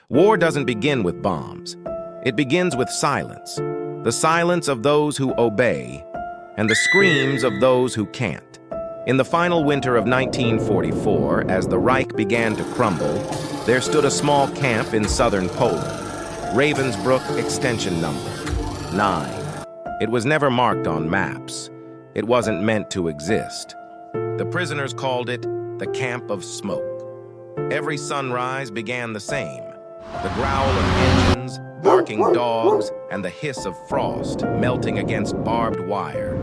War doesn't begin with bombs. It begins with silence. The silence of those who obey, and the screams of those who can't. In the final winter of 1944, as the Reich began to crumble, there stood a small camp in southern Poland, Ravensbrück extension number 9. It was never marked on maps. It wasn't meant to exist. The prisoners called it the Camp of Smoke. Every sunrise began the same. The growl of engines, barking dogs, and the hiss of frost melting against barbed wire.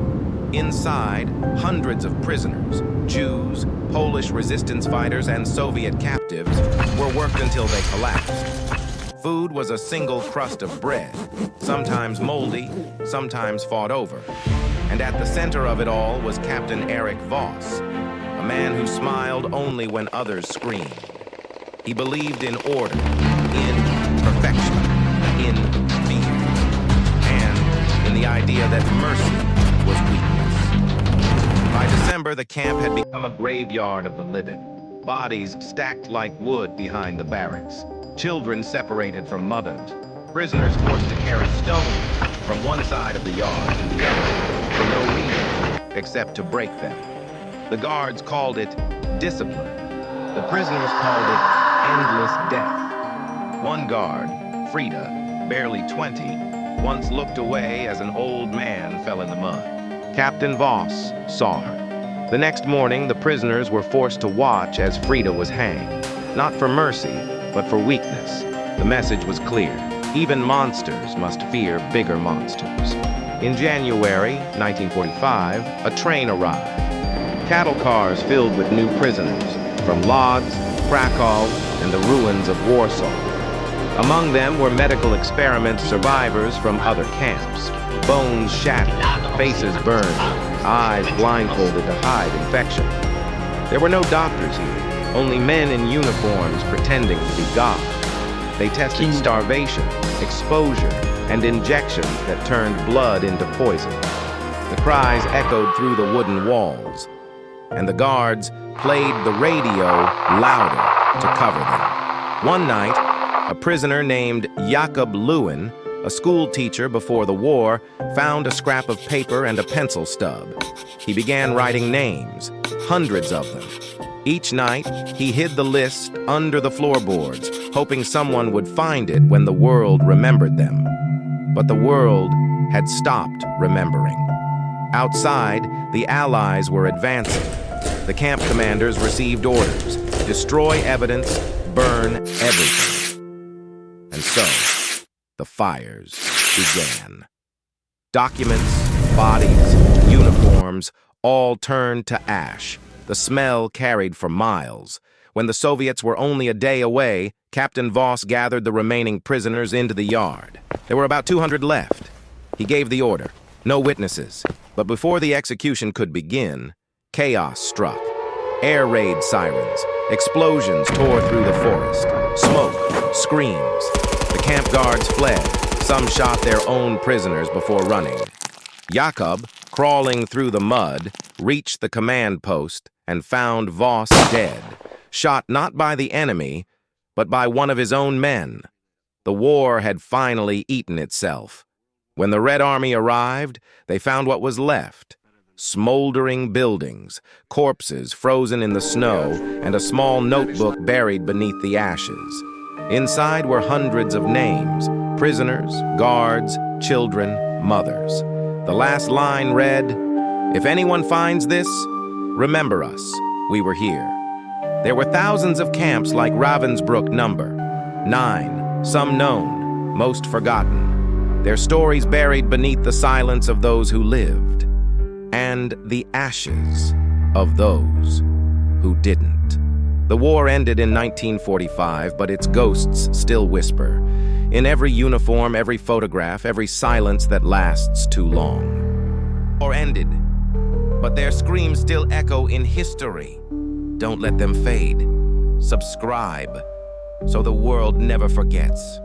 Inside, hundreds of prisoners, Jews, Polish resistance fighters, and Soviet captives were worked until they collapsed. Food was a single crust of bread, sometimes moldy, sometimes fought over. And at the center of it all was Captain Erich Voss, a man who smiled only when others screamed. He believed in order, in perfection, in fear, and in the idea that mercy was weakness. By December, the camp had become a graveyard of the living. Bodies stacked like wood behind the barracks. Children separated from mothers. Prisoners forced to carry stones from one side of the yard to the other for no reason except to break them. The guards called it discipline. The prisoners called it endless death. One guard, Frida, barely 20, once looked away as an old man fell in the mud. Captain Voss saw her. The next morning, the prisoners were forced to watch as Frida was hanged. Not for mercy, but for weakness. The message was clear. Even monsters must fear bigger monsters. In January 1945, a train arrived. Cattle cars filled with new prisoners from Lodz, Krakow, and the ruins of Warsaw. Among them were medical experiment survivors from other camps. Bones shattered, faces burned, eyes blindfolded to hide infection. There were no doctors here, only men in uniforms pretending to be God. They tested starvation, exposure, and injections that turned blood into poison. The cries echoed through the wooden walls, and the guards played the radio louder to cover them. One night, a prisoner named Jakob Lewin, a school teacher before the war, found a scrap of paper and a pencil stub. He began writing names, hundreds of them. Each night, he hid the list under the floorboards, hoping someone would find it when the world remembered them. But the world had stopped remembering. Outside, the Allies were advancing. The camp commanders received orders: destroy evidence, burn everything. And so, the fires began. Documents, bodies, uniforms, all turned to ash. The smell carried for miles. When the Soviets were only a day away, Captain Voss gathered the remaining prisoners into the yard. There were about 200 left. He gave the order: no witnesses. But before the execution could begin, chaos struck. Air raid sirens, explosions tore through the forest, smoke, screams. The camp guards fled. Some shot their own prisoners before running. Jakob, crawling through the mud, reached the command post and found Voss dead, shot not by the enemy, but by one of his own men. The war had finally eaten itself. When the Red Army arrived, they found what was left: smoldering buildings, corpses frozen in the snow, and a small notebook buried beneath the ashes. Inside were hundreds of names: prisoners, guards, children, mothers. The last line read, "If anyone finds this, remember us. We were here." There were thousands of camps like Ravensbrück number 9, some known, most forgotten. Their stories buried beneath the silence of those who lived, and the ashes of those who didn't. The war ended in 1945, but its ghosts still whisper. In every uniform, every photograph, every silence that lasts too long. The war ended, but their screams still echo in history. Don't let them fade. Subscribe, so the world never forgets.